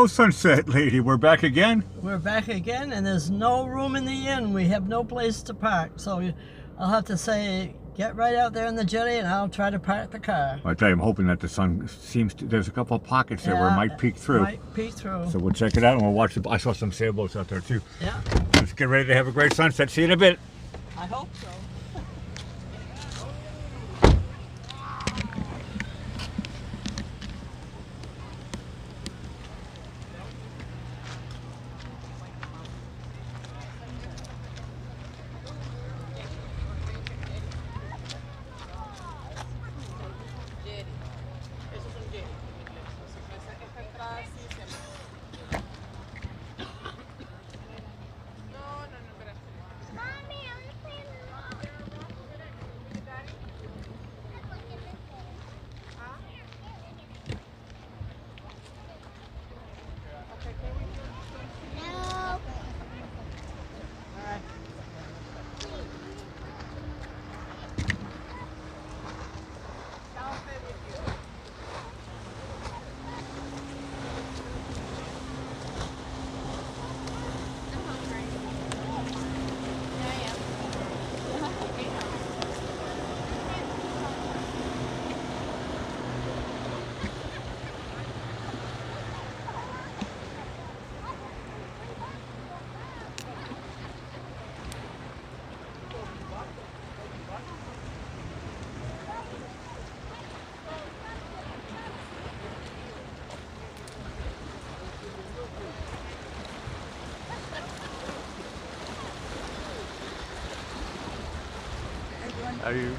Hello, Sunset Lady. We're back again. We're back again, and there's no room in the inn. We have no place to park, so I'll have to say, get right out there in the jetty, and I'll try to park the car. I tell you, I'm hoping that the sun seems to. There's a couple of pockets there where it might peek through. Might peek through. So we'll check it out, and we'll watch. I saw some sailboats out there too. Yeah. Let's get ready to have a great sunset. See you in a bit. I hope so. Are you?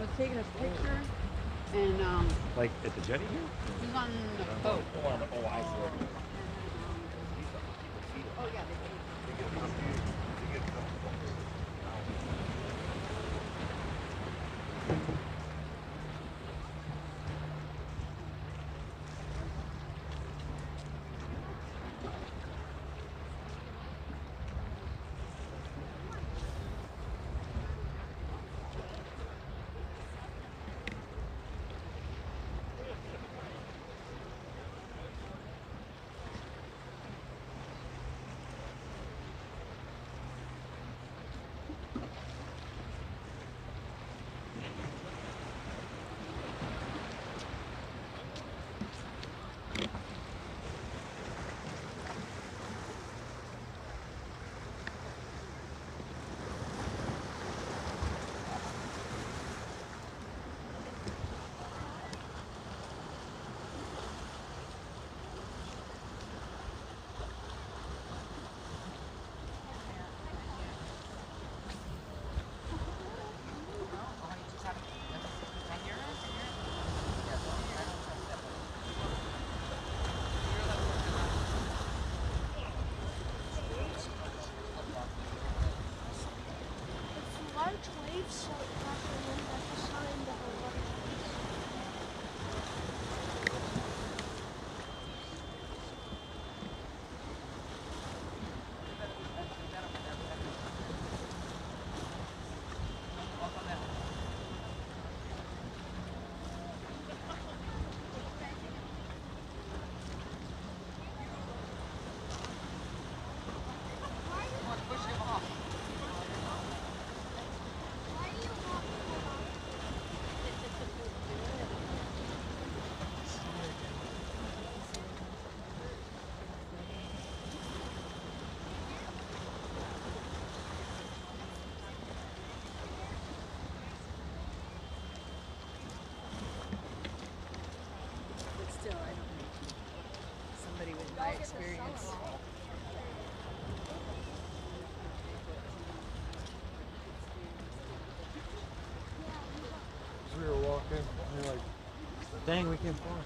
I was taking a picture, and Like at the jetty here? he's on the boat. Oh, I see. Oh yeah. My experience. As we were walking, we were like, dang, we can't fall.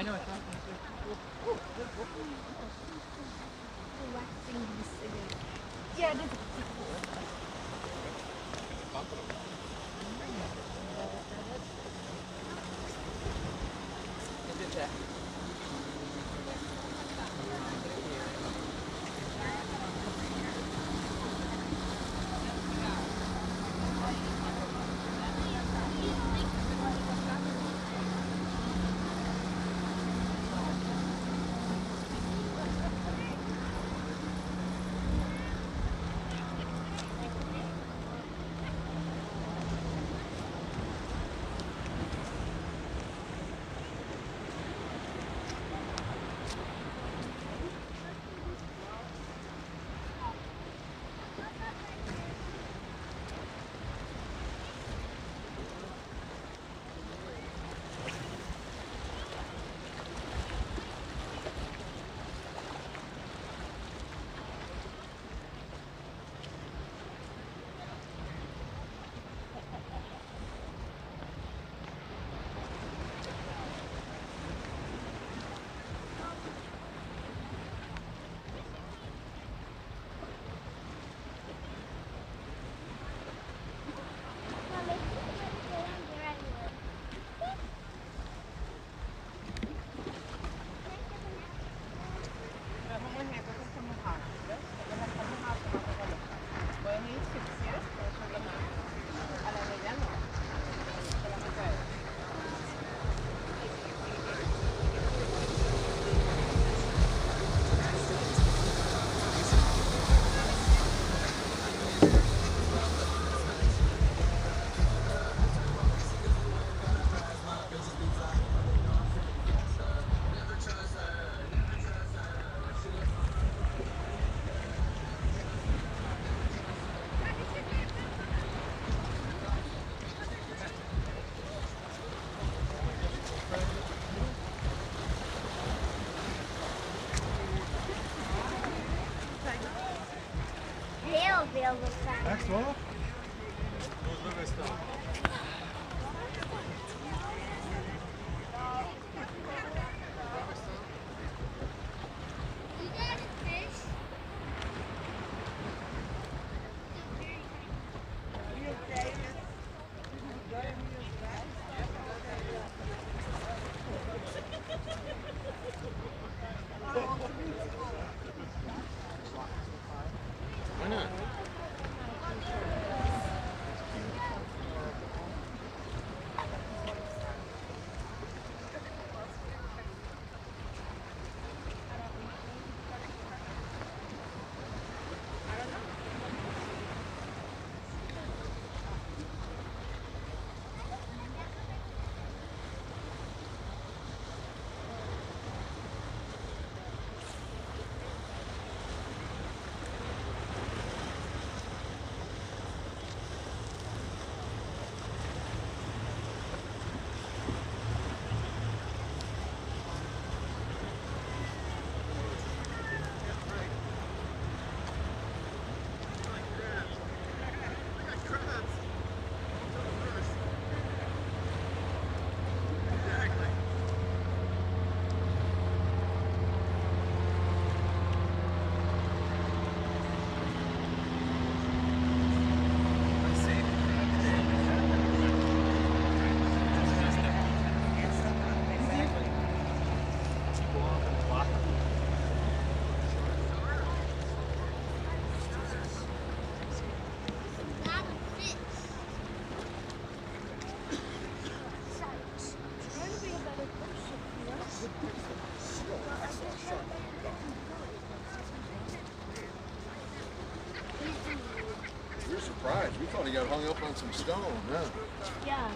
I know it's not. Yeah, it is. Dove sta? Ecco. Why not? We were surprised. We thought he got hung up on some stone, huh? Yeah.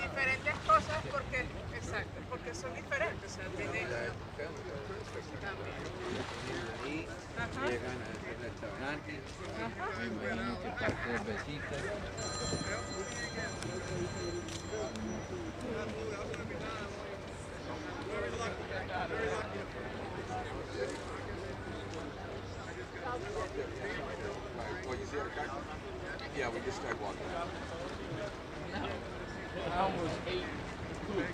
Diferentes cosas porque, exacto, porque son diferentes. O sea, tienen también. Ajá. Llegan al restaurante, Ajá. me imagino que par cervecitas. Oh, you see our car? Yeah, we just started walking. I almost ate food.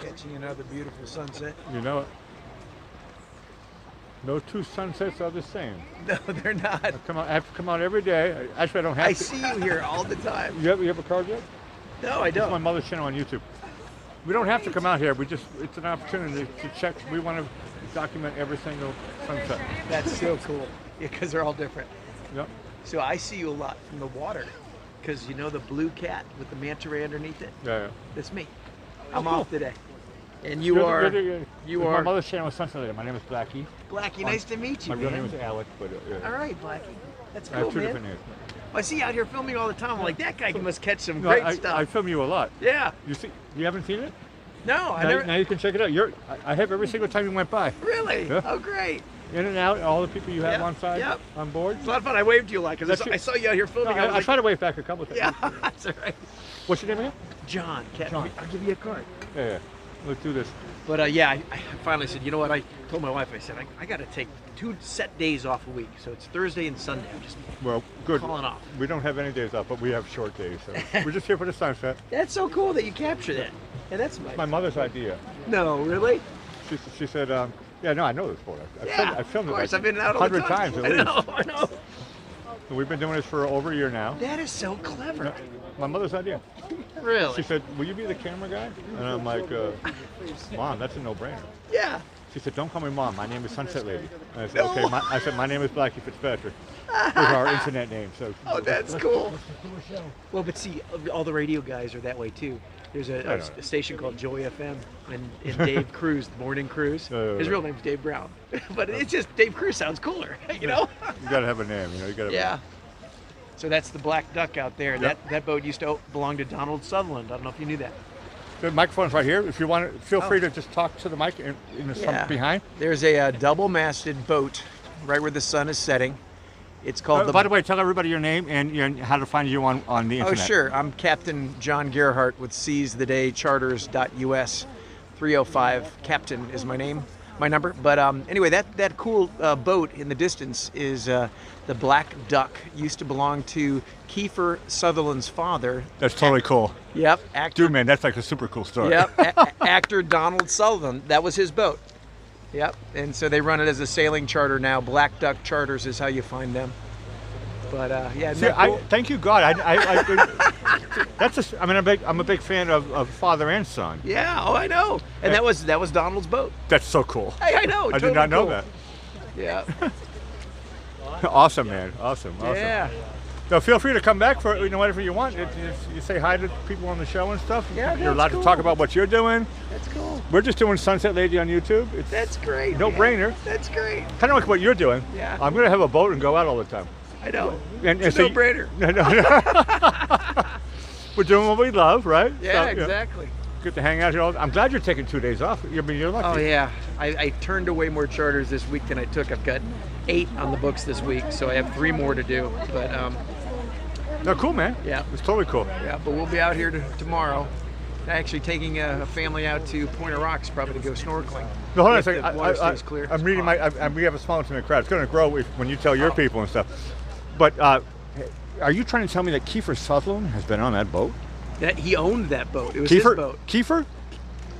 Catching another beautiful sunset. You know it. No two sunsets are the same. No, they're not. I have to come out every day. Actually, I don't have I to. see you here all the time. You have a card yet? No, I It's my don't. mother's channel on YouTube. We don't have to come out here. It's an opportunity to check. We want to document every single sunset. That's so cool. Yeah, because they're all different. Yep. So I see you a lot from the water. Because you know the blue cat with the manta ray underneath it? Yeah. That's me. I'm cool. off today. And you are My mother's channel is Sunset Later. My name is Blackie. Blackie. Nice to meet you, My real man. name is Alec, but yeah. All right, Blackie. That's I have cool, two man. different names. I see you out here filming all the time. I'm like, that guy must catch some No, great stuff. I film you a lot. Yeah. You haven't seen it? No, I Now, never. now you can check it out. I have every single time you went by. Really? Yeah. Oh, great. In and out, all the people you have Yep, on side, yep. on board. It's a lot of fun. I waved to you a lot because That's I saw you out here No, filming. I was I like, tried to wave back a couple of times. yeah, that's all right. What's your name again? John, John. I'll give you a card. Yeah. Let's do this. But yeah, I finally said, you know what? I told my wife, I said, I got to take 2 set days off a week. So it's Thursday and Sunday. I'm just Well, good. calling off. We don't have any days off, but we have short days. So we're just here for the sunset. That's so cool that you capture that. And that's my mother's idea. No, really? She said, yeah, no, I know this sport. I've filmed of it course, like I've been out all the 100 time. times at I least. know, I know. So we've been doing this for over a year now. That is so clever. My mother's idea. Really? She said, will you be the camera guy? And I'm like, Mom, that's a no-brainer. Yeah. She said, don't call me Mom. My name is Sunset Lady. And I said, okay. I said, my name is Blackie Fitzpatrick. Those are our internet names. So. Oh, that's cool. Well, but see, all the radio guys are that way too. There's a station called Joy FM, and Dave Cruz, the morning Cruz. His real name's Dave Brown, but it's just Dave Cruz sounds cooler, you know. You gotta have a name, you know. You gotta. Yeah. So that's the Black Duck out there. Yep. That boat used to belong to Donald Sutherland. I don't know if you knew that. The microphone's right here. If you want to, feel free to just talk to the mic in the sun behind. There's a double-masted boat right where the sun is setting. It's called. By the way, tell everybody your name and how to find you on the internet. Oh, sure. I'm Captain John Gerhardt with seizethedaycharters.us. 305 Captain is my number. But anyway, that cool boat in the distance is the Black Duck. Used to belong to Kiefer Sutherland's father. That's totally cool. Yep. Dude, man, that's like a super cool story. Yep. Actor Donald Sutherland. That was his boat. Yep. And so they run it as a sailing charter now. Black Duck Charters is how you find them. But yeah. See, cool? thank you, God. I'm a big fan of father and son. Yeah. Oh, I know. And that was Donald's boat. That's so cool. Hey, I know. I did not know that. Yeah. Awesome, man. Awesome. Yeah. So feel free to come back for whatever you want. You say hi to people on the show and stuff. Yeah, you're allowed to talk about what you're doing. That's cool. We're just doing Sunset Lady on YouTube. That's great. No brainer. That's great. Kind of like what you're doing. Yeah. I'm gonna have a boat and go out all the time. I know. It's a no-brainer. No. We're doing what we love, right? Yeah, So, exactly. Good to hang out here. I'm glad you're taking 2 days off. You're lucky. Oh yeah. I turned away more charters this week than I took. I've got 8 on the books this week, so I have 3 more to do. But no, cool, man. Yeah. It's totally cool. Yeah, but we'll be out here tomorrow. Actually taking a family out to Point of Rocks probably to go snorkeling. No, hold on a If second. the water stays clear. I'm reading we have a small intimate crowd. It's going to grow when you tell your people and stuff. But are you trying to tell me that Kiefer Sutherland has been on that boat? That he owned that boat. It was his boat. Kiefer?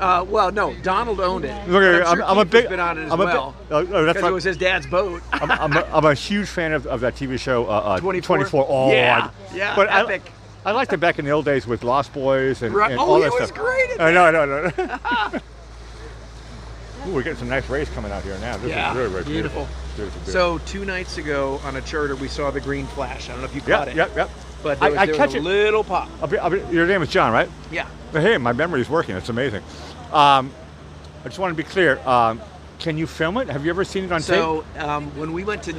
Well, no, Donald owned it. Look at I'm a big. Been on it as well. Because it was his dad's boat. I'm a huge fan of that TV show. 24. Oh, yeah, but epic. I liked it back in the old days with Lost Boys and, right. and all that it was stuff. great. I know. Ooh, we're getting some nice rays coming out here now. This is really beautiful. So 2 nights ago on a charter, we saw the green flash. I don't know if you caught it. Yep. But there was a little pop. Your name is John, right? Yeah. Hey, my memory is working. It's amazing. I just want to be clear. Can you film it? Have you ever seen it on tape? So when we went to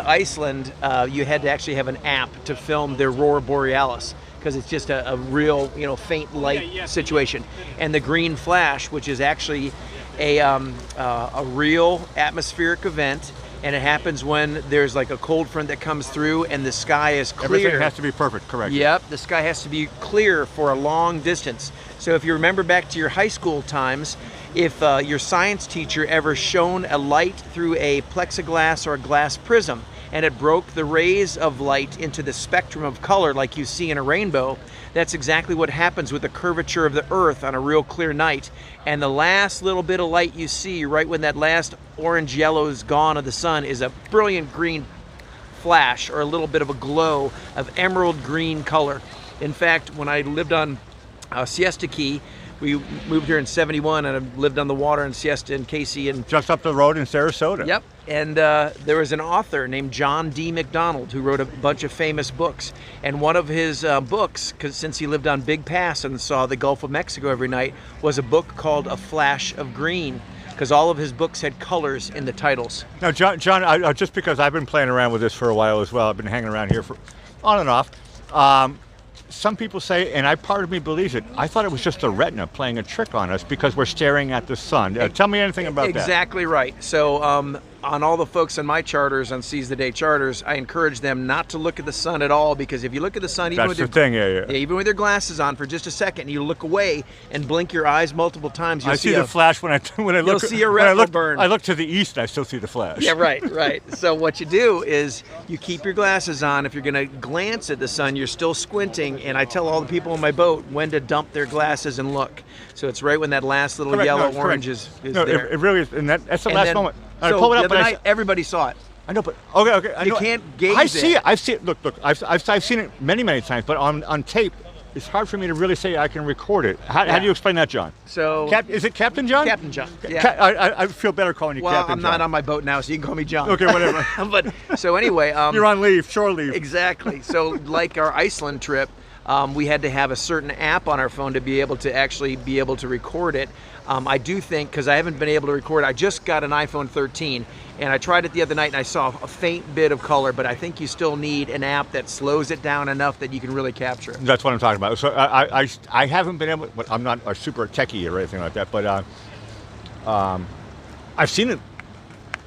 Iceland, you had to actually have an app to film the Aurora Borealis because it's just a real faint light situation. And the green flash, which is actually a real atmospheric event, and it happens when there's like a cold front that comes through and the sky is clear. Everything has to be perfect, correct? Yep, the sky has to be clear for a long distance. So if you remember back to your high school times, if your science teacher ever shone a light through a plexiglass or a glass prism and it broke the rays of light into the spectrum of color like you see in a rainbow, that's exactly what happens with the curvature of the Earth on a real clear night. And the last little bit of light you see right when that last orange yellow is gone of the sun is a brilliant green flash or a little bit of a glow of emerald green color. In fact, when I lived on Siesta Key, we moved here in '71 and I lived on the water in Siesta and Casey and just up the road in Sarasota. Yep. And there was an author named John D. McDonald who wrote a bunch of famous books. And one of his books, since he lived on Big Pass and saw the Gulf of Mexico every night, was a book called A Flash of Green, because all of his books had colors in the titles. Now, John, just because I've been playing around with this for a while as well, I've been hanging around here for on and off. Some people say, and part of me believes it, I thought it was just the retina playing a trick on us because we're staring at the sun. Tell me anything about that. Exactly right. So on all the folks on my charters, on Seize the Day charters, I encourage them not to look at the sun at all, because if you look at the sun, even That's with the your, thing, yeah. even with your glasses on for just a second, you look away and blink your eyes multiple times, you'll I see the flash when I look. You'll see a when I retinal look, burn. I look to the east, I still see the flash. Yeah, right. So what you do is you keep your glasses on. If you're going to glance at the sun, you're still squinting, and I tell all the people on my boat when to dump their glasses and look. So it's right when that last little Correct, yellow it's orange correct. is No, there. it really is, and that's the And last then- moment. I So pull it the up, other and night, everybody saw it. I know, but okay. I You know, can't gauge I see it. it. I've seen it. Look. I've seen it many times, but on tape, it's hard for me to really say I can record it. How do you explain that, John? So Is it Captain John? Captain John. Yeah. I feel better calling you Well, Captain I'm John. not on my boat now, so you can call me John. Okay, whatever. But so anyway, You're on leave, shore leave. exactly. So like our Iceland trip, we had to have a certain app on our phone to be able to actually be able to record it. I do think, because I haven't been able to record, I just got an iPhone 13, and I tried it the other night, and I saw a faint bit of color, but I think you still need an app that slows it down enough that you can really capture it. That's what I'm talking about. So I haven't been able. But I'm not a super techie or anything like that. But I've seen it.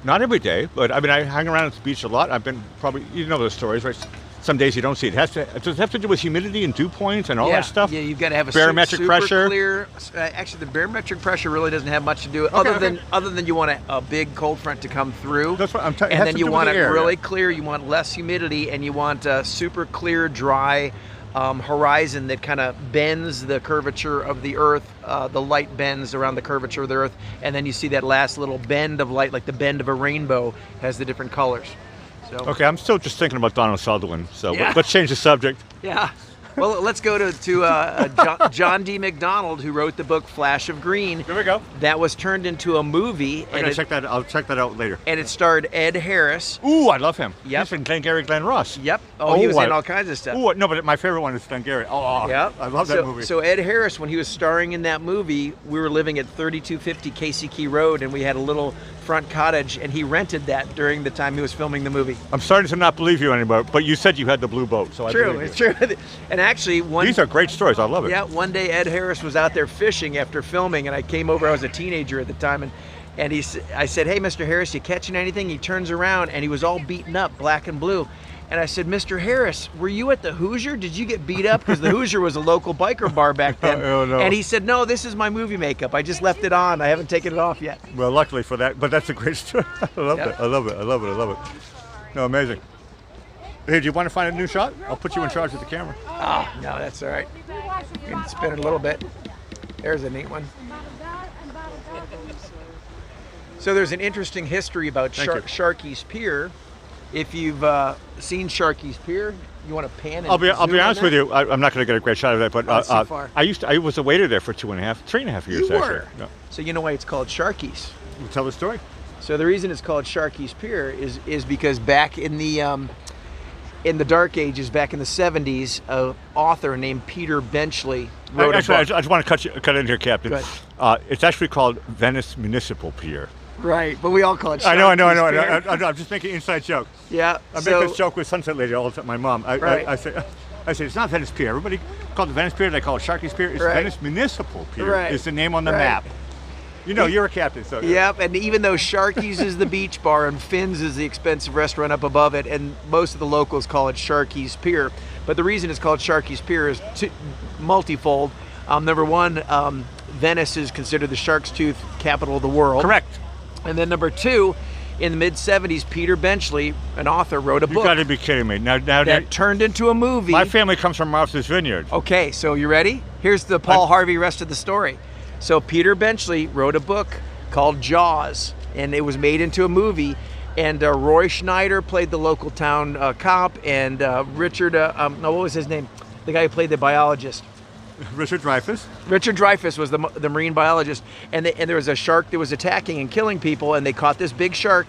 Not every day, but I mean, I hang around at the beach a lot. I've been probably, you know those stories, right? Some days you don't see it. Does it have to do with humidity and dew points and all that stuff? Yeah, you've got to have a barometric super pressure. Clear. Actually, the barometric pressure really doesn't have much to do. Okay, Other than you want a big cold front to come through. That's what I'm telling you. And then you want it really clear. You want less humidity, and you want a super clear, dry horizon that kind of bends the curvature of the Earth. The light bends around the curvature of the Earth, and then you see that last little bend of light, like the bend of a rainbow, has the different colors. So. Okay, I'm still just thinking about Donald Sutherland. So Yeah. let's change the subject. Yeah. Well, let's go to John D. McDonald, who wrote the book Flash of Green. Here we go. That was turned into a movie. I'll check that out later. And it starred Ed Harris. Ooh, I love him. Yep. He's in Glengarry Glen Ross. Yep. Oh, he was in all kinds of stuff. Ooh, no, but my favorite one is Glengarry. Oh, Yep. I love that movie. So Ed Harris, when he was starring in that movie, we were living at 3250 Casey Key Road, and we had a little front cottage, and he rented that during the time he was filming the movie. I'm starting to not believe you anymore, but you said you had the blue boat, so I True, believe it's you. true. And actually, These are great stories. I love it. Yeah, one day Ed Harris was out there fishing after filming, and I came over. I was a teenager at the time, and I said, "Hey, Mr. Harris, you catching anything?" He turns around, and he was all beaten up, black and blue. And I said, "Mr. Harris, were you at the Hoosier? Did you get beat up?" Because the Hoosier was a local biker bar back then. Oh, no. And he said, "No, this is my movie makeup. I just left it on. I haven't taken it off yet." Well, luckily for that, but that's a great story. I love Yeah. it. I love it. No, amazing. Hey, do you want to find a new shot? I'll put you in charge of the camera. Oh, no, that's all right. You can spin it a little bit. There's a neat one. So there's an interesting history about Thank you. Sharky's Pier. If you've seen Sharky's Pier, you want to pan and I'll be zoom honest on with that? you. I'm not going to get a great shot of that, but Oh, it's too far. I was a waiter there for 3.5 years. You actually. were. No. So you know why it's called Sharky's. You tell the story. So the reason it's called Sharky's Pier is because back in the Dark Ages, back in the 70s, an author named Peter Benchley wrote Actually, a I book. just want to cut in here, Captain. Go ahead. It's actually called Venice Municipal Pier. Right, but we all call it Sharky's I know. Pier. I'm just making an inside joke. Yeah. I so, make this joke with Sunset Lady all the time. My mom. Right. I say it's not Venice Pier. Everybody called it Venice Pier. They call it Sharky's Pier. It's Right. Venice Municipal Pier. Right. It's the name on the Right. map. You know, you're a captain, so. Yep, and even though Sharky's is the beach bar and Finn's is the expensive restaurant up above it, and most of the locals call it Sharky's Pier. But the reason it's called Sharky's Pier is multifold. Number one, Venice is considered the shark's tooth capital of the world. Correct. And then number two, in the mid-70s, Peter Benchley, an author, wrote a You book got to be kidding me. Now, that turned into a movie. my family comes from Martha's Vineyard. Okay, so you ready? Here's the Paul Harvey rest of the story. So Peter Benchley wrote a book called Jaws, and it was made into a movie. And Roy Schneider played the local town cop, and Richard, what was his name? The guy who played the biologist. Richard Dreyfuss. Richard Dreyfuss was the marine biologist, and there was a shark that was attacking and killing people, and they caught this big shark,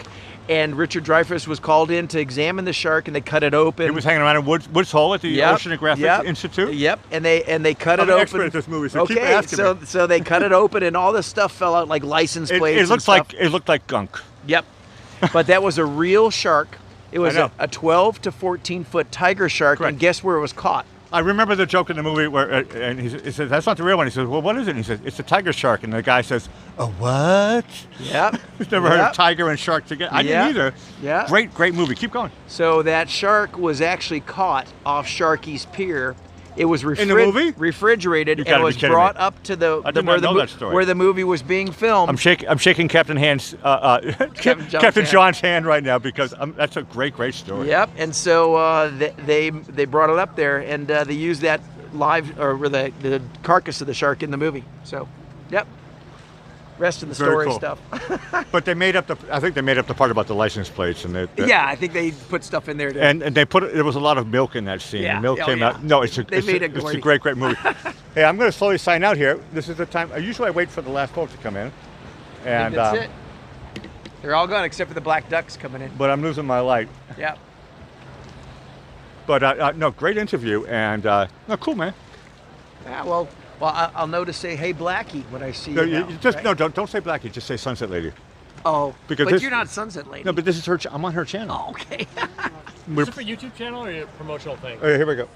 and Richard Dreyfuss was called in to examine the shark, and they cut it open. It was hanging around in Woods Hole at the Oceanographic Institute. Yep, and they cut I'm it an open. expert at this movie, so keep Okay, asking me. so they cut it open, and all this stuff fell out like license plates. It looked like gunk. Yep, but that was a real shark. It was I know. a 12 to 14 foot tiger shark, Correct. and guess where it was caught? I remember the joke in the movie where, and he says, "That's not the real one." He says, "Well, what is it?" And he says, "It's a tiger shark." And the guy says, "A what?" Yep. He's never heard of tiger and shark together. I didn't either. Yeah. Great movie. Keep going. So that shark was actually caught off Sharky's Pier. It was In the movie? refrigerated You and gotta be was kidding brought me. up to the I did not know that story. where the movie was being filmed. I'm shaking Captain Captain John's hand right now because that's a great story. Yep. And so they brought it up there, and they used that live or the carcass of the shark in the movie. So, yep. Rest of the Very story cool. stuff. But they made up I think they made up the part about the license plates and Yeah, I think they put stuff in there. And they there was a lot of milk in that scene. Yeah. The milk Oh, came yeah. out. No, it's a great movie. Hey, I'm going to slowly sign out here. This is the time. Usually I wait for the last boat to come in. And that's it. They're all gone except for the black ducks coming in. But I'm losing my light. Yeah. But no, great interview and no, cool, man. Yeah. Well, I'll know to say, "Hey, Blackie," when I see No, you. Now, just right? no, don't say Blackie. Just say Sunset Lady. Oh, Because but you're not Sunset Lady. No, but this is her. I'm on her channel. Oh, okay. Is it for YouTube channel or a promotional thing? Oh, here we go.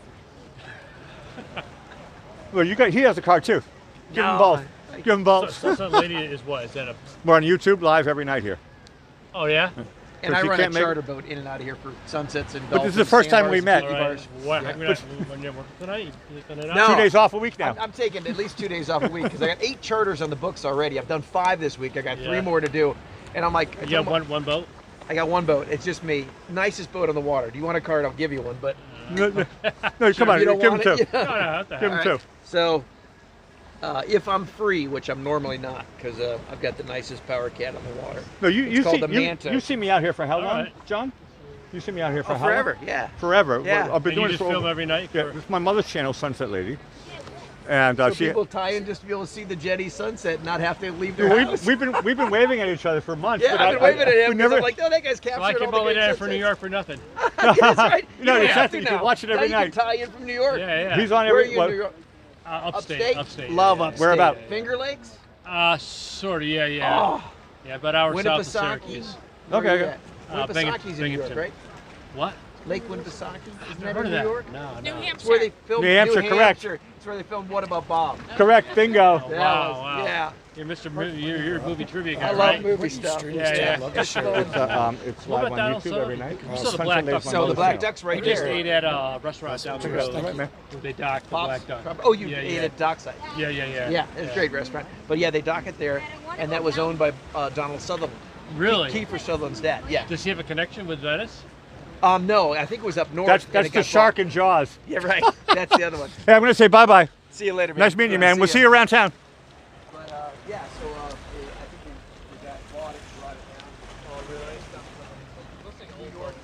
Well, he has a card too. Give him both. Give him both. Sunset Lady is what? Is that a? We're on YouTube live every night here. Oh yeah. And I you run a can't make- charter boat in and out of here for sunsets and But this is the dolphins, first time we sandbars, met. and All right. bars. What? Yeah. When you're working tonight, you spend it out. No. 2 days off a week now. I'm taking at least 2 days off a week because I got 8 charters on the books already. I've done 5 this week. I got 3 more to do, and I'm like, You have one boat. I got 1 boat. It's just me. Nicest boat on the water. Do you want a card? I'll give you one. But No, come on, you don't give him want two. it? No, what the Give heck? him two. So, if I'm free, which I'm normally not, because I've got the nicest power cat on the water. No, you called see, the Manta. you see me out here for how All long, right. John? You see me out here for Oh, how long? forever. Yeah. Forever. Yeah. Well, I've been And you doing just this for film over- every night. Yeah, For, it's my mother's channel, Sunset Lady, and So she. people tie in just to be able to see the Jetty sunset, and not have to leave their house. We've been waving at each other for months. Yeah, but I've been waving at him. we 'Cause never. I'm like, no, that guy's captured so I came all the all the way great down from New sunsets. York for nothing. That's right. No, You exactly. don't have to You now. can watch it every Now night. You can tie in from New York. Yeah, yeah. He's on Where are every. you in New York? Upstate. Love yeah. upstate. Where about? Finger Lakes? Sort of. Yeah. Oh, Yeah, about an hour south of Winnipesaukee. Syracuse. Where Okay, you okay. at? Winnipesaukie's in New York, Binghamton. right? What? Lake Winnipesaukee? Isn't that Heard in of New that? York? No, New no. It's where they Hampshire. filmed New Hampshire, correct. It's where they filmed What About Bob? Correct. Bingo. Oh, That wow, was- wow. Yeah. You're Mr. You're a movie trivia guy, I love right? movie stuff. Yeah. It's What live about on down YouTube south? every night. You saw the Sunset Black Lady's Duck. my So the mother's Black channel. Duck's right I just there. ate at a restaurant down the road. All right, man. They docked the Pops. Black Duck. Oh, you Yeah, ate yeah. at Dockside. Yeah. Yeah, it's a great restaurant. But yeah, they dock it there, and that was owned by Donald Sutherland. Really? Kiefer Sutherland's dad. Yeah. Does he have a connection with Venice? No, I think it was up north. That's and that's it the got shark bought. in Jaws. Yeah, right. That's the other one. Hey, I'm gonna say bye bye. See you later, man. Nice meeting you, man. We'll see you around town. But yeah, so I think the guy bought it, brought it down. Oh, really? Looks like New York.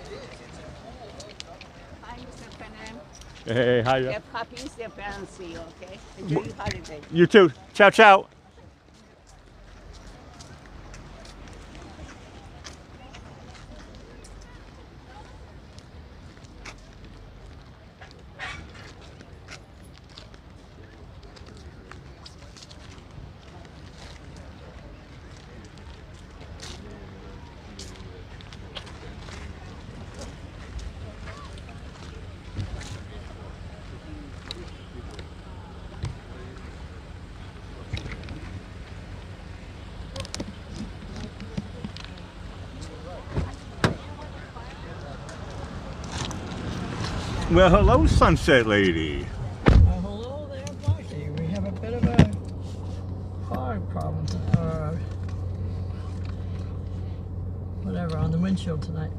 It is. It's a Hi, Mr. Penem. Hey, how you? Have happy Easter and see you, okay? Enjoy your holiday. You too. Ciao, ciao. Well, hello, Sunset Lady. Hello there, Blackie. We have a bit of a fog problem, or whatever, on the windshield tonight.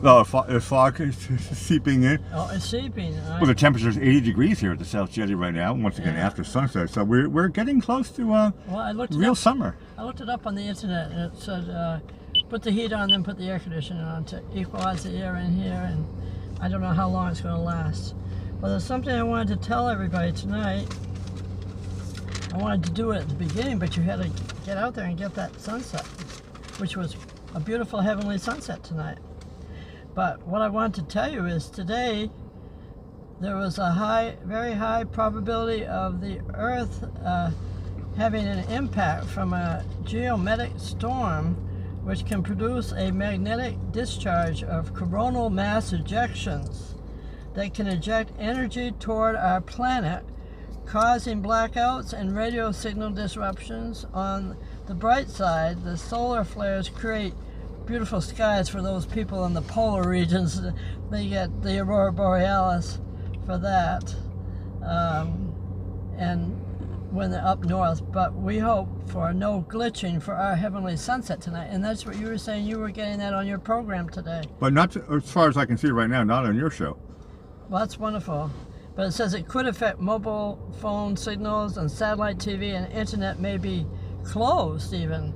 Oh, the fog is seeping in. Oh, it's seeping. Well, the temperature is 80 degrees here at the South Jetty right now. Once again, after sunset, so we're getting close to well, I looked it real up. summer. I looked it up on the internet, and it said put the heat on, then put the air conditioning on to equalize the air in here, and I don't know how long it's going to last. But there's something I wanted to tell everybody tonight. I wanted to do it at the beginning, but you had to get out there and get that sunset, which was a beautiful heavenly sunset tonight. But what I wanted to tell you is today there was a very high probability of the Earth having an impact from a geomagnetic storm, which can produce a magnetic discharge of coronal mass ejections that can eject energy toward our planet, causing blackouts and radio signal disruptions. On the bright side, the solar flares create beautiful skies for those people in the polar regions. They get the aurora borealis for that, and when they're up north. But we hope for no glitching for our heavenly sunset tonight. And that's what you were saying. You were getting that on your program today. But not as far as I can see right now, not on your show. Well, that's wonderful. But it says it could affect mobile phone signals, and satellite TV and internet may be closed even.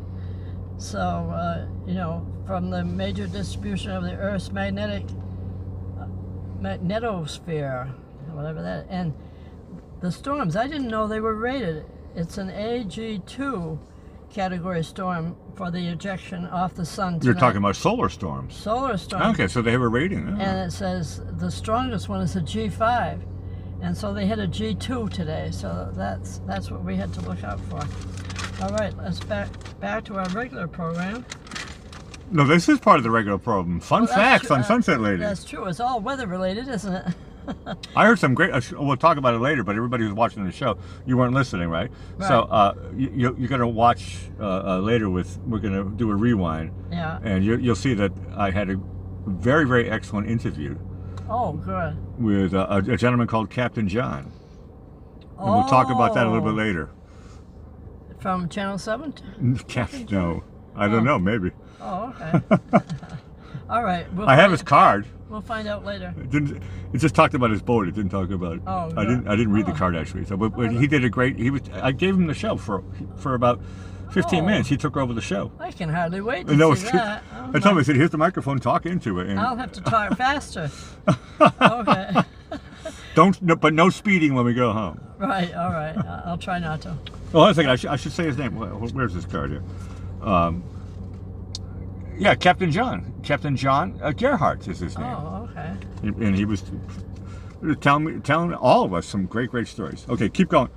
So, you know, from the major distribution of the Earth's magnetosphere, whatever that, and the storms, I didn't know they were rated. It's an AG2 category storm for the ejection off the sun tonight. You're talking about solar storms. Solar storms. Okay, so they have a rating. Oh. And it says the strongest one is a G5. And so they hit a G2 today. So that's what we had to look out for. All right, let's back to our regular program. No, this is part of the regular program. Fun facts on Sunset Lady. That's true. It's all weather related, isn't it? I heard some great. We'll talk about it later. But everybody who's watching the show, you weren't listening, right? So you're gonna watch later. We're gonna do a rewind. Yeah. And you'll see that I had a very, very excellent interview. Oh, good. With a gentleman called Captain John. And we'll talk about that a little bit later. From Channel 7? No, I don't know. Maybe. Oh, okay. All right. I have his card. We'll find out later. It just talked about his boat. It didn't talk about. Oh, I didn't read the card actually. So, but he did a great. I gave him the show for about 15 minutes. He took over the show. I can hardly wait to see that. I told him, I said, "Here's the microphone. Talk into it." And I'll have to talk faster. Okay. But no speeding when we go home. Right. All right. I'll try not to. Well, one second. I should say his name. Where's this card here? Yeah, Captain John. Captain John Gerhardt is his name. Oh, okay. And he was telling all of us some great stories. Okay, keep going.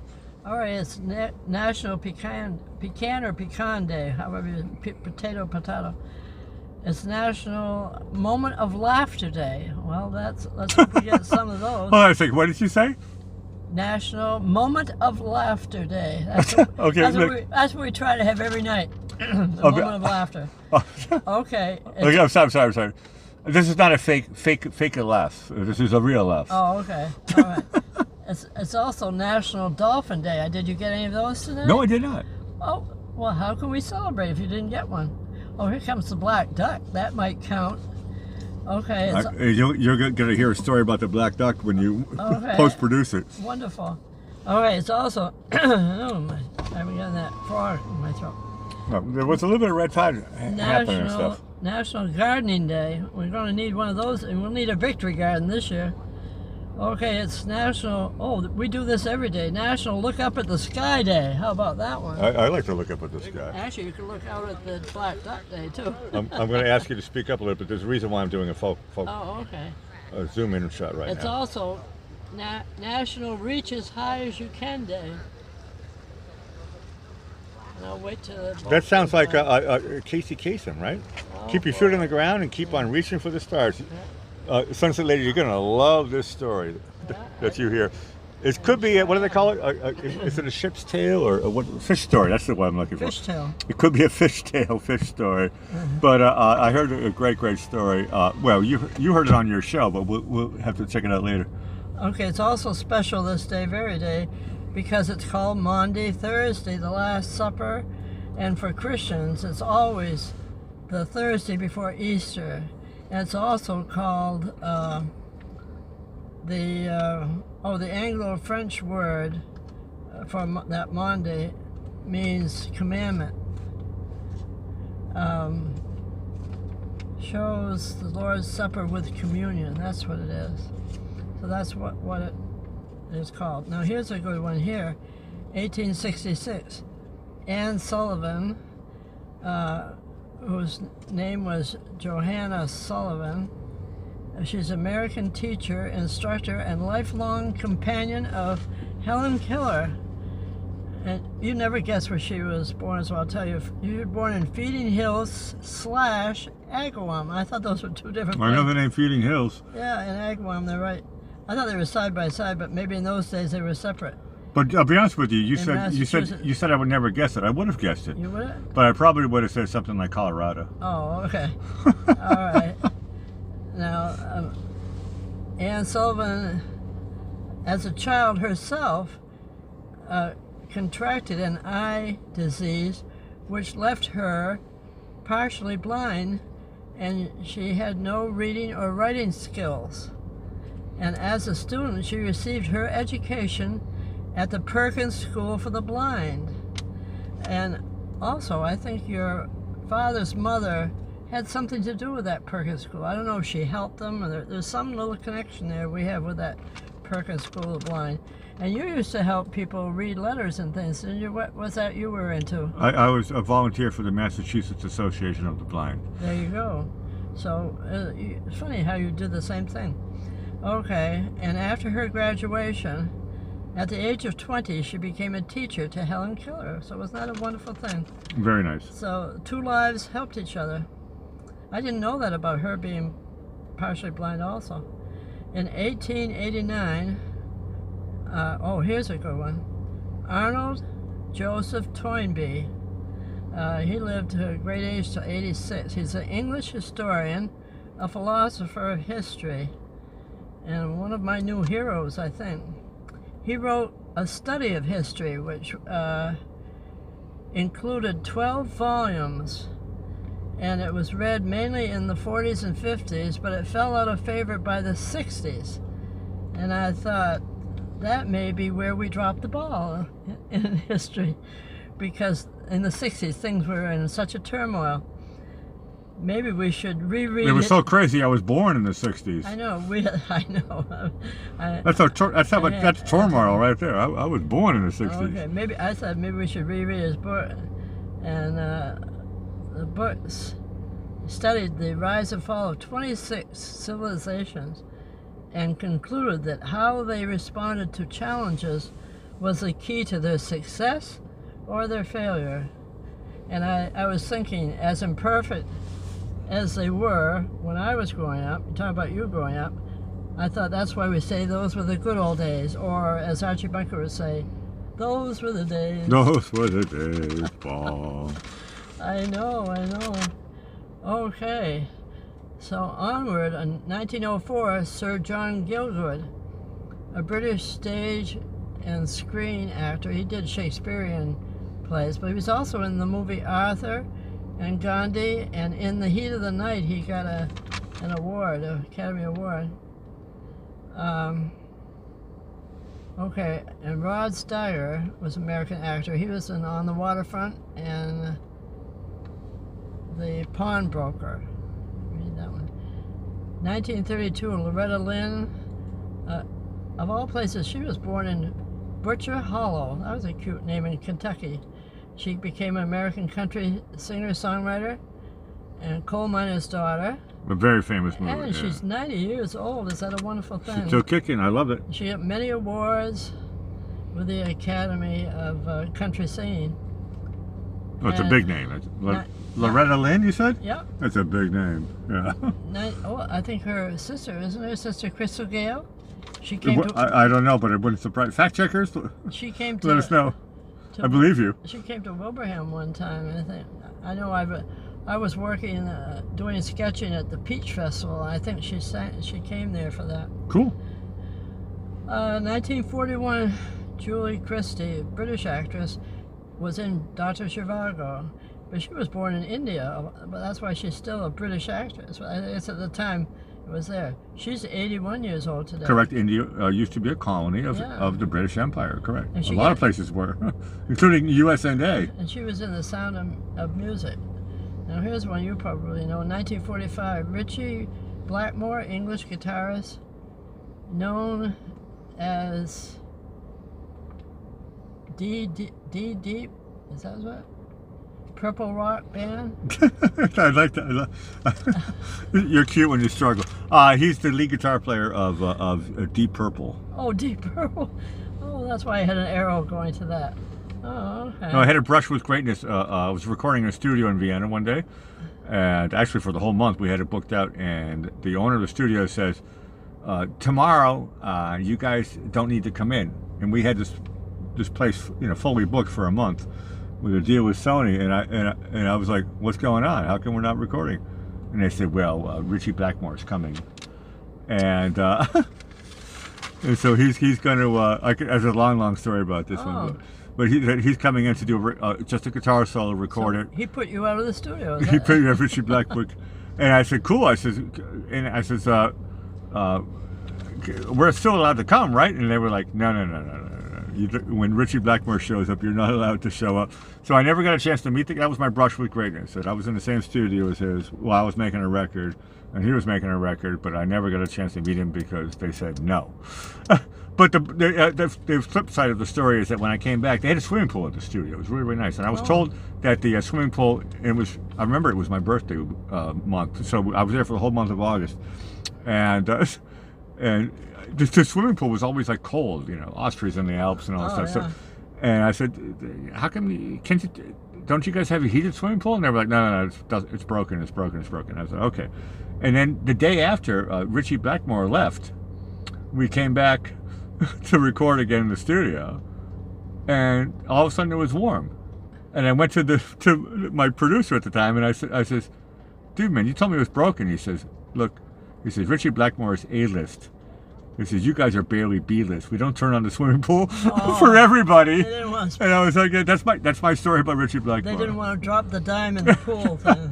All right, it's National Pecan or Pecan Day, however you potato. It's National Moment of Laughter Day. Well, let's hope we get some of those. Hold on a second. What did you say? National Moment of Laughter Day. That's what we try to have every night. A moment of laughter. Okay. Okay, I'm sorry. This is not a fake laugh. This is a real laugh. Oh, okay. All right. It's also National Dolphin Day. Did you get any of those today? No, I did not. Oh, well, how can we celebrate if you didn't get one? Oh, here comes the black duck. That might count. Okay. You're going to hear a story about the black duck when you post-produce it. Wonderful. All right, it's also... I haven't gotten that frog in my throat. There was a little bit of red tide happening and stuff. National Gardening Day. We're going to need one of those, and we'll need a victory garden this year. Okay, it's National... Oh, we do this every day. National Look Up at the Sky Day. How about that one? I like to look up at the sky. Actually, you can look out at the Black Duck Day, too. I'm going to ask you to speak up a little bit. There's a reason why I'm doing a okay. Zoom in shot right now. It's also National Reach as High as You Can Day. And I'll wait till that sounds like a Casey Kasem, right? Oh, keep your feet on the ground and keep on reaching for the stars. Sunset Lady, you're going to love this story that you hear. It could be, what do they call it? Is it a ship's tail or what? Fish story? That's the one I'm looking for. Fish tail. It could be a fish story. But I heard a great story. Well, you heard it on your show, but we'll have to check it out later. Okay, it's also special this day, very day, because it's called Maundy Thursday, the Last Supper. And for Christians, it's always the Thursday before Easter. And it's also called the Anglo-French word for that Maundy means commandment. Shows the Lord's Supper with communion. That's what it is. So that's what it is called. Now here's a good one here. 1866. Anne Sullivan, whose name was Johanna Sullivan. She's an American teacher, instructor, and lifelong companion of Helen Keller. And you never guess where she was born, so I'll tell you. You were born in Feeding Hills / Agawam. I thought those were two different places. I know the name Feeding Hills. Yeah, in Agawam, they're right I thought they were side by side, but maybe in those days they were separate. But I'll be honest with you. You In said Massachusetts. I would never guess it. I would have guessed it, You would? but I probably would have said something like Colorado. Oh, okay. All right. Now, Anne Sullivan, as a child herself, contracted an eye disease which left her partially blind, and she had no reading or writing skills. And as a student, she received her education at the Perkins School for the Blind. And also, I think your father's mother had something to do with that Perkins School. I don't know if she helped them, or there's some little connection there we have with that Perkins School of the Blind. And you used to help people read letters and things, didn't you? What was that you were into? I was a volunteer for the Massachusetts Association of the Blind. There you go. So it's funny how you did the same thing. Okay, and after her graduation, at the age of 20, she became a teacher to Helen Keller. So wasn't that a wonderful thing? Very nice. So 2 lives helped each other. I didn't know that about her being partially blind also. In 1889, here's a good one. Arnold Joseph Toynbee. He lived to a great age till 86. He's an English historian, a philosopher of history, and one of my new heroes, I think. He wrote a study of history, which included 12 volumes, and it was read mainly in the 40s and 50s, but it fell out of favor by the 60s. And I thought, that may be where we dropped the ball in history, because in the 60s things were in such a turmoil. Maybe we should reread it. It was so crazy. I was born in the 60s. I know. I know. That's turmoil right there. I was born in the 60s. Okay, maybe I thought maybe we should reread his book, and the books studied the rise and fall of 26 civilizations, and concluded that how they responded to challenges was the key to their success or their failure. And I was thinking, as imperfect as they were when I was growing up, talking about you growing up, I thought that's why we say those were the good old days, or as Archie Bunker would say, those were the days. Those were the days, Paul. I know. Okay, so onward, in 1904, Sir John Gielgud, a British stage and screen actor. He did Shakespearean plays, but he was also in the movie Arthur and Gandhi, and In the Heat of the Night he got an award, an Academy Award. Okay, and Rod Steiger was an American actor. He was in On the Waterfront and The Pawnbroker. Read that one. 1932, Loretta Lynn. Of all places, she was born in Butcher Hollow. That was a cute name, in Kentucky. She became an American country singer-songwriter and coal miner's daughter. A very famous movie. And yeah. she's 90 years old. Is that a wonderful thing? She's still kicking. I love it. She got many awards with the Academy of Country Singing. Oh, it's a And big name. Loretta Lynn, you said? Yep. That's a big name. Yeah. I think her sister, isn't her sister Crystal Gale? She came to. I don't know, but it wouldn't surprise. Fact checkers, She came to. let us know. I believe you. She came to Wilbraham one time, and I know I was working doing sketching at the Peach Festival. I think she came there for that. Cool. 1941, Julie Christie, British actress, was in Dr. Zhivago, but she was born in India. But that's why she's still a British actress. I guess at the time it was there. She's 81 years old today. Correct. India used to be a colony of the British Empire. Correct. A lot of places were, including USA. And she was in The Sound of Music. Now here's one you probably know. In 1945, Richie Blackmore, English guitarist, known as D Deep. Is that what? Purple rock band. I like that. You're cute when you struggle. He's the lead guitar player of Deep Purple. Oh, Deep Purple. Oh, that's why I had an arrow going to that. Oh, okay. No, I had a brush with greatness. I was recording in a studio in Vienna one day, and actually for the whole month we had it booked out. And the owner of the studio says, tomorrow you guys don't need to come in. And we had this place, fully booked for a month with a deal with Sony. And I was like, what's going on? How come we're not recording? And they said, well, Richie Blackmore is coming. And and so he's going to, there's a long story about this one. But he's coming in to do just a guitar solo, record it. He put you out of the studio. He put you out of Richie Blackmore. And I said, cool. I said, we're still allowed to come, right? And they were like, no. When Richie Blackmore shows up, you're not allowed to show up. So I never got a chance to meet that was my brush with greatness. That I was in the same studio as his while I was making a record, and he was making a record, but I never got a chance to meet him because they said no. But the flip side of the story is that when I came back, they had a swimming pool at the studio. It was really, really nice. And I was told that the swimming pool, I remember it was my birthday month, so I was there for the whole month of August. And the swimming pool was always like cold, Austria's in the Alps and all that stuff. Yeah. So, and I said, how come, don't you guys have a heated swimming pool? And they were like, no, it's broken. I said, okay. And then the day after Richie Blackmore left, we came back to record again in the studio, and all of a sudden it was warm. And I went to my producer at the time, and I says, dude, man, you told me it was broken. He says, look, Richie Blackmore is A-list. He says, you guys are barely B-list. We don't turn on the swimming pool for everybody. And I was like, that's my story about Richie Blackmore. They didn't want to drop the dime in the pool thing.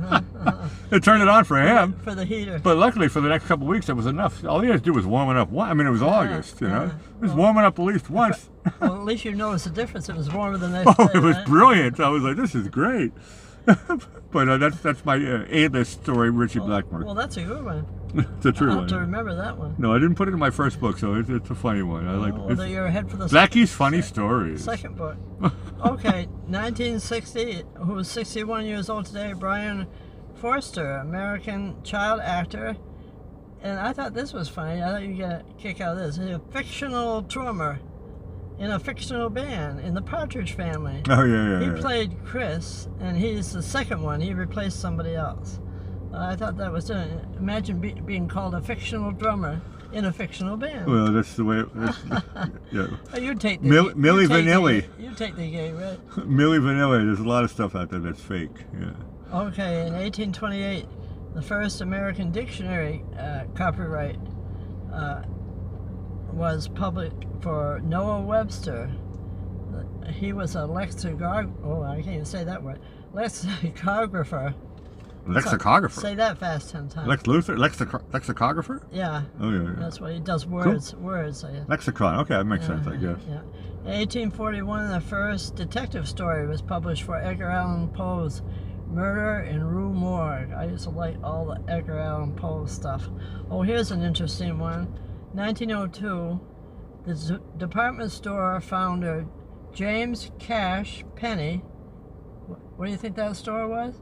They turned it on for him. For the heater. But luckily for the next couple of weeks, it was enough. All he had to do was warming up. It was August, It was warming up at least once. Well, at least you noticed the difference. It was warmer than that. It was brilliant. I was like, this is great. But that's my A-list story, Richie Blackmore. Well, that's a good one. It's a true one. I'll have to remember that one. No, I didn't put it in my first book, so it's a funny one. I like well, you're ahead for the Blackie's funny stories. Second book. Okay, 1960, who was 61 years old today, Brian Forster, American child actor. And I thought this was funny. I thought you'd get a kick out of this. He's a fictional drummer in a fictional band in the Partridge Family. Oh, yeah. He played Chris, and he's the second one. He replaced somebody else. I thought that was imagine being called a fictional drummer in a fictional band. Well, that's the way it is. Yeah. You take the Milli Vanilli. You take the gay, right? Milli Vanilli. There's a lot of stuff out there that's fake. Yeah. Okay, in 1828, the first American dictionary copyright was published for Noah Webster. He was a lexicographer. Oh, I can't even say that word. Lexicographer. Lexicographer. Say that fast 10 times. Lex Luthor? Lexicographer? Yeah. Oh, yeah. That's what he does. Words. Cool. Words. Lexicon. Okay, that makes sense, I guess. Yeah. In 1841, the first detective story was published for Edgar Allan Poe's Murder in Rue Morgue. I used to like all the Edgar Allan Poe stuff. Oh, here's an interesting one. 1902, the department store founder James Cash Penny. What do you think that store was?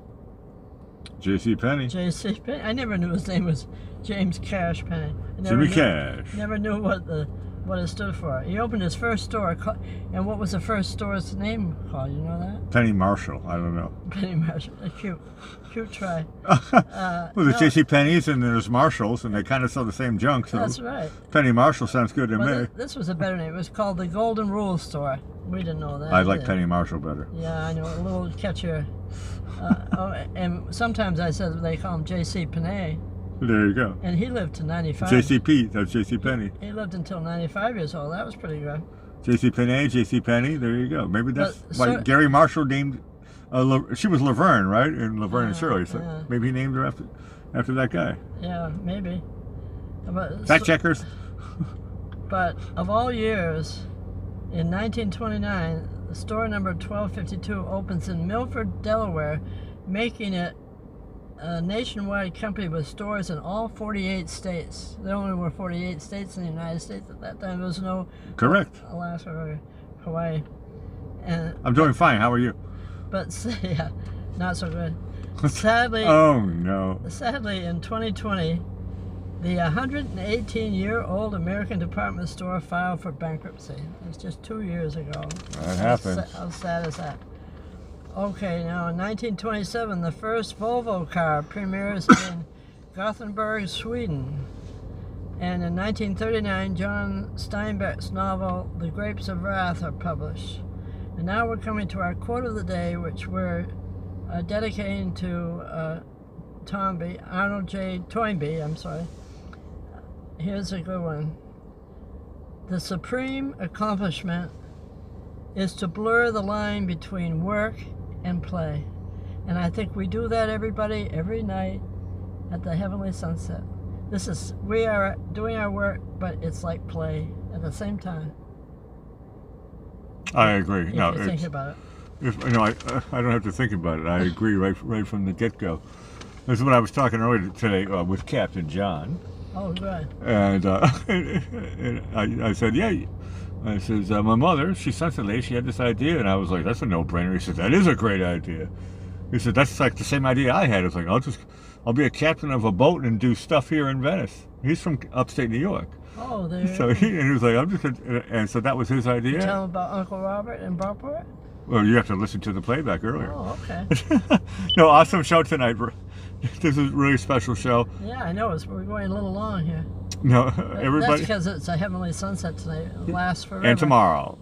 J.C. Penney. J.C. Penney. I never knew his name was James Cash Penny. Jimmy Cash. Never knew what it stood for. He opened his first store, and what was the first store's name called? You know that? Penny Marshall. I don't know. Penny Marshall. Cute try. Well, there's J.C. Penney's and there's Marshalls, and they kind of sell the same junk. So that's right. Penny Marshall sounds good to me. This was a better name. It was called the Golden Rule Store. We didn't know that. I like Penny Marshall better. Yeah, I know. A little catchier. And sometimes I said they call him J.C. Penney. There you go. And he lived to 95. J.C. Pete, that's J.C. Penney. He lived until 95 years old. That was pretty good. J.C. Penney, J.C. Penney. There you go. Maybe that's why Gary Marshall named. She was Laverne, right? And Laverne and Shirley. So maybe he named her after that guy. Yeah, maybe. Fact checkers. But of all years, in 1929, the store number 1252 opens in Milford, Delaware, making it a nationwide company with stores in all 48 states. There only were 48 states in the United States at that time. There was no Correct. Alaska or Hawaii. And I'm doing fine. How are you? But yeah, not so good. Sadly. Oh no. Sadly, in 2020, the 118-year-old American department store filed for bankruptcy. It was just 2 years ago. That happens. How sad is that? Okay, now in 1927, the first Volvo car premieres in Gothenburg, Sweden. And in 1939, John Steinbeck's novel, The Grapes of Wrath, are published. And now we're coming to our quote of the day, which we're dedicating to Arnold J. Toynbee, I'm sorry. Here's a good one. The supreme accomplishment is to blur the line between work and play. And I think we do that, everybody, every night at the Heavenly Sunset. We are doing our work, but it's like play at the same time. I agree. If No, you think about it. I don't have to think about it. I agree right from the get-go. This is what I was talking earlier today with Captain John. Oh, good. And, and I said, yeah. I says, my mother, she's Sunset Lady, she had this idea, and I was like, that's a no-brainer. He said, that is a great idea. He said, that's like the same idea I had. It's like, I'll be a captain of a boat and do stuff here in Venice. He's from upstate New York. Oh, there. So he was like, and so that was his idea. Tell him about Uncle Robert and Brockport? Well, you have to listen to the playback earlier. Oh, okay. No, awesome show tonight. This is a really special show. Yeah, I know. We're going a little long here. No, everybody. That's because it's a Heavenly Sunset tonight. It lasts forever. And tomorrow.